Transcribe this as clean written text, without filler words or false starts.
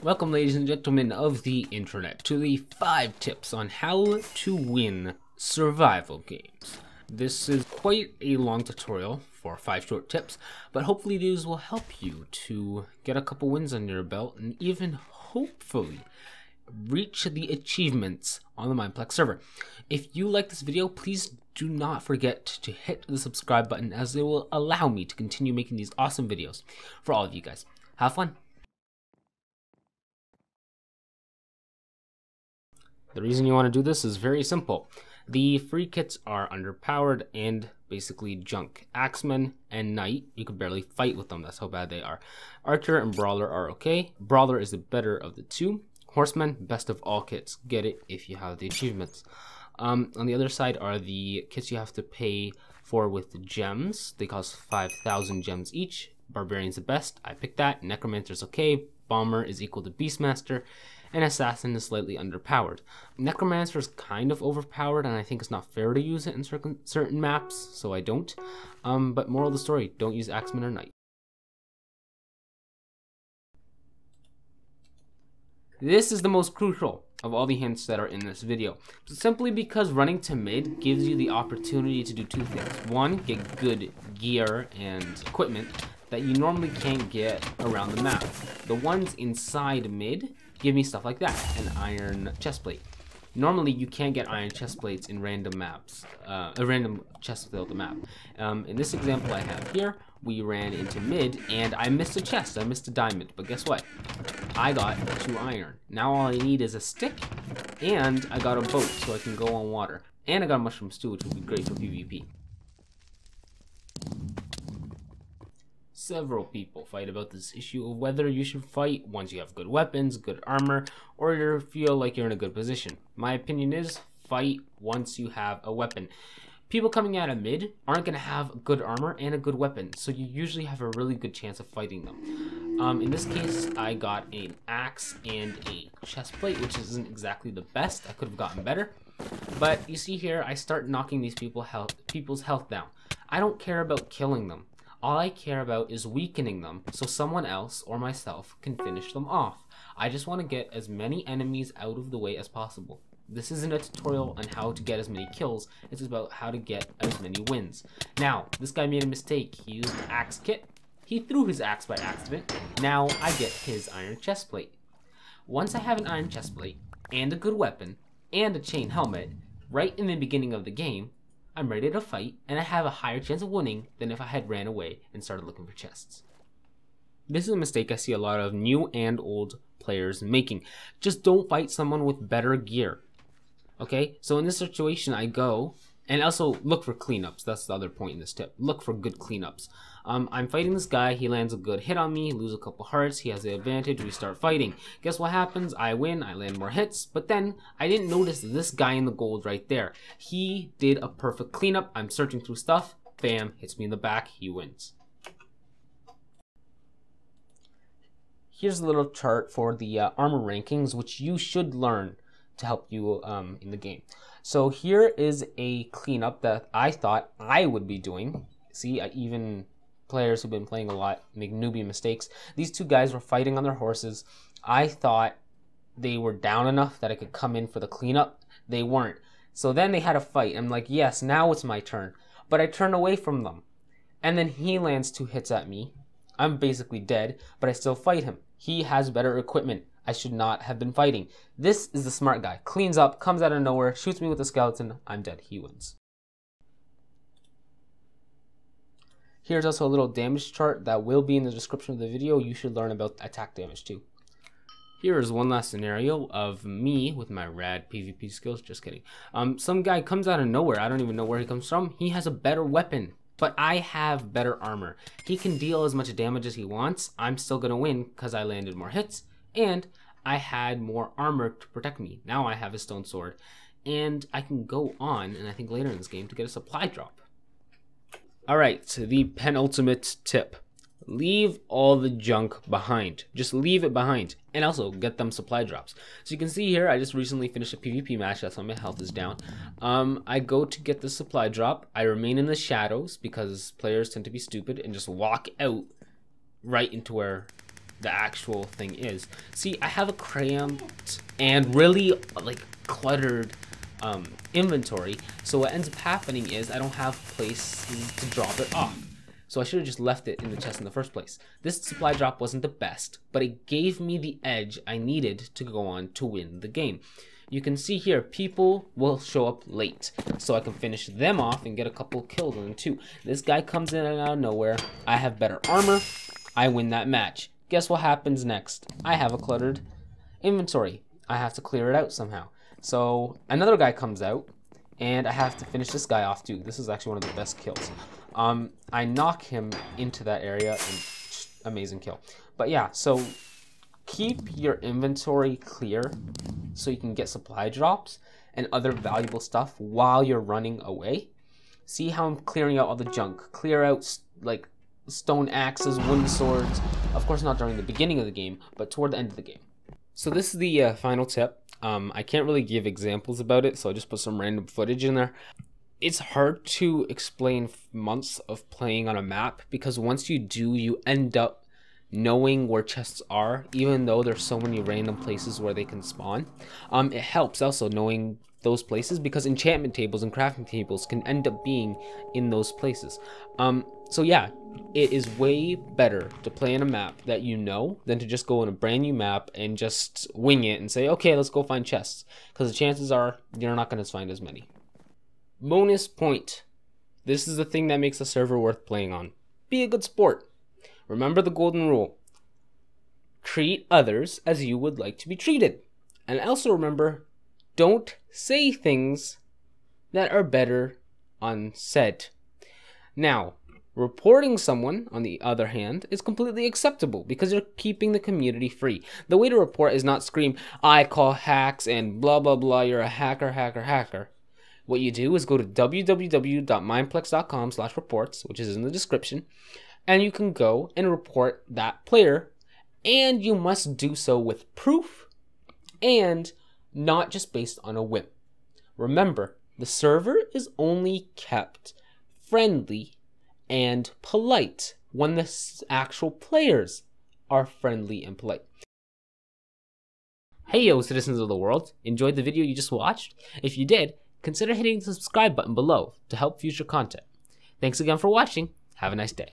Welcome, ladies and gentlemen of the internet, to the 5 tips on how to win survival games. This is quite a long tutorial for 5 short tips, but hopefully these will help you to get a couple wins under your belt and even hopefully reach the achievements on the Mineplex server. If you like this video, please do not forget to hit the subscribe button, as it will allow me to continue making these awesome videos for all of you guys. Have fun! The reason you want to do this is very simple. The free kits are underpowered and basically junk. Axeman and Knight, you can barely fight with them, that's how bad they are. Archer and Brawler are okay. Brawler is the better of the two. Horseman, best of all kits. Get it if you have the achievements. On the other side are the kits you have to pay for with gems. They cost 5,000 gems each. Barbarian's the best, I picked that. Necromancer's okay. Bomber is equal to Beastmaster. And Assassin is slightly underpowered. Necromancer is kind of overpowered, and I think it's not fair to use it in certain maps, so I don't. But moral of the story, don't use Axeman or Knight. This is the most crucial of all the hints that are in this video, simply because running to mid gives you the opportunity to do 2 things. 1, get good gear and equipment that you normally can't get around the map. The ones inside mid give me stuff like that, an iron chestplate. Normally you can't get iron chestplates in random maps, a random chest without the map. In this example I have here, we ran into mid and I missed a chest, I missed a diamond, but guess what? I got 2 iron. Now all I need is a stick, and I got a boat so I can go on water. And I got mushrooms too, which would be great for PvP. Several people fight about this issue of whether you should fight once you have good weapons, good armor, or you feel like you're in a good position. My opinion is fight once you have a weapon. People coming out of mid aren't going to have good armor and a good weapon, so you usually have a really good chance of fighting them. In this case, I got an axe and a chestplate, which isn't exactly the best. I could have gotten better. But you see here, I start knocking these people's health down. I don't care about killing them. All I care about is weakening them so someone else or myself can finish them off. I just want to get as many enemies out of the way as possible. This isn't a tutorial on how to get as many kills, it's about how to get as many wins. Now, this guy made a mistake. He used the axe kit. He threw his axe by accident. Now I get his iron chestplate. Once I have an iron chestplate and a good weapon and a chain helmet right in the beginning of the game, I'm ready to fight, and I have a higher chance of winning than if I had ran away and started looking for chests. This is a mistake I see a lot of new and old players making. Just don't fight someone with better gear. Okay, so in this situation I go, and also look for cleanups. That's the other point in this tip. Look for good cleanups. I'm fighting this guy, he lands a good hit on me, lose a couple hearts, he has the advantage, we start fighting. Guess what happens? I win, I land more hits, but then I didn't notice this guy in the gold right there. He did a perfect cleanup. I'm searching through stuff, bam, hits me in the back, he wins. Here's a little chart for the armor rankings, which you should learn to help you in the game. So here is a cleanup that I thought I would be doing. See, even players who've been playing a lot make newbie mistakes. These 2 guys were fighting on their horses. I thought they were down enough that I could come in for the cleanup. They weren't. So then they had a fight. I'm like, yes, now it's my turn. But I turned away from them. And then he lands 2 hits at me. I'm basically dead, but I still fight him. He has better equipment. I should not have been fighting. This is the smart guy. Cleans up, comes out of nowhere, shoots me with a skeleton. I'm dead. He wins. Here's also a little damage chart that will be in the description of the video. You should learn about attack damage too. Here is one last scenario of me with my rad PvP skills. Just kidding. Some guy comes out of nowhere. I don't even know where he comes from. He has a better weapon, but I have better armor. He can deal as much damage as he wants. I'm still going to win because I landed more hits and I had more armor to protect me. Now I have a stone sword and I can go on, and I think later in this game, to get a supply drop. Alright, the penultimate tip. Leave all the junk behind. Just leave it behind. And also, get them supply drops. So you can see here, I just recently finished a PvP match. That's why my health is down. I go to get the supply drop. I remain in the shadows because players tend to be stupid and just walk out right into where the actual thing is. See, I have a cramped and really like cluttered inventory, so what ends up happening is I don't have places to drop it off. So I should have just left it in the chest in the first place. This supply drop wasn't the best, but it gave me the edge I needed to go on to win the game. You can see here, people will show up late, so I can finish them off and get a couple kills on them too. This guy comes in and out of nowhere. I have better armor. I win that match. Guess what happens next? I have a cluttered inventory. I have to clear it out somehow. So another guy comes out, and I have to finish this guy off too. This is actually one of the best kills. I knock him into that area, and amazing kill. But yeah, so keep your inventory clear so you can get supply drops and other valuable stuff while you're running away. See how I'm clearing out all the junk. Clear out like stone axes, wooden swords. Of course not during the beginning of the game, but toward the end of the game. So this is the final tip. I can't really give examples about it, so I just put some random footage in there. It's hard to explain months of playing on a map, because once you do, you end up knowing where chests are, even though there's so many random places where they can spawn. It helps also knowing those places, because enchantment tables and crafting tables can end up being in those places. So yeah, it is way better to play on a map that you know than to just go on a brand new map and just wing it and say, okay, let's go find chests, because the chances are you're not going to find as many. Bonus point. This is the thing that makes a server worth playing on. Be a good sport. Remember the golden rule. Treat others as you would like to be treated. And also remember, don't say things that are better unsaid. Now, reporting someone, on the other hand, is completely acceptable because you're keeping the community free. The way to report is not scream, I call hacks and blah blah blah, you're a hacker, hacker, hacker. What you do is go to www.mineplex.com/reports, which is in the description, and you can go and report that player, and you must do so with proof and not just based on a whim. Remember, the server is only kept friendly and polite when the actual players are friendly and polite. Hey yo, citizens of the world, enjoyed the video you just watched? If you did, consider hitting the subscribe button below to help future content. Thanks again for watching. Have a nice day.